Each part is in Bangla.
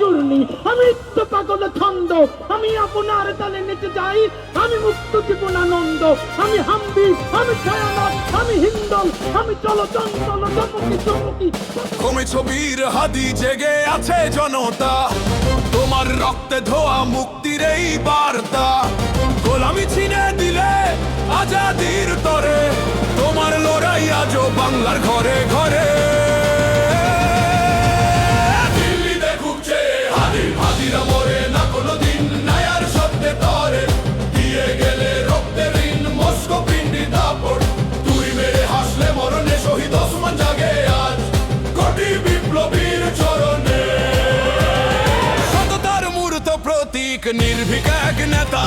চূর্ণি, আমি তো পাগল ছন্দ, আমি আপনার তালে নেচে যাই, আমি মুক্ত জীবনানন্দ, আমি হাম্বি, আমি ছায়ানট, আমি হিন্দল, আমি চলচঞ্চল চমকি চমকি। কমে ছবির হাদি জেগে আছে জনতা, তোমার রক্তে ধোয়া মুক্তির এই বার্তা। গোলামি ছিনে দিলে আজাদির তরে, তোমার লড়াই আজও বাংলার ঘরে ঘরে। দিল্লি দেখুক যে হাদিরা মরে না কোনোদিন, নায়ার শব্দে তরে দিয়ে গেলে রক্তের ঋণ। মস্কো পিন্ডি দাপট তুই মেরে হাসলে মরণে, শহীদ ওসমান জাগে আজ কোটি বিপ্লবীর চরণে। সততার মূর্ত প্রতীক, নির্ভীক এক নেতা,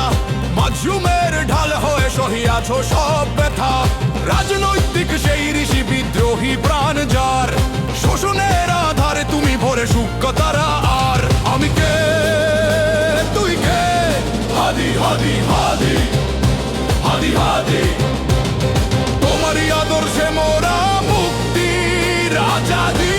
মাজলুমের ঢাল হয়ে সহি আছো সব ব্যথা। রাজনৈতিক সেই ঋষি বিদ্রোহী প্রাণ যার, শোষণের আধারে তুমি ভরে সূক্ষ্ম তারা। আর আমি কে, তুই কে? হাদি হাদি হাদি হাদি হাদি, তোমারই আদর্শে মোরা মুক্তির আজাদি।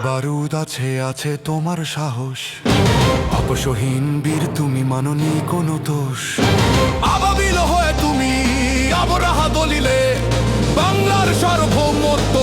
বারুদ আছে আছে তোমার সাহস, অপসহীন বীর তুমি মাননি কোনো দোষ। আবাবিল হয়ে তুমি আবরাহা দলিলে বাংলার সার্বভৌমত্ব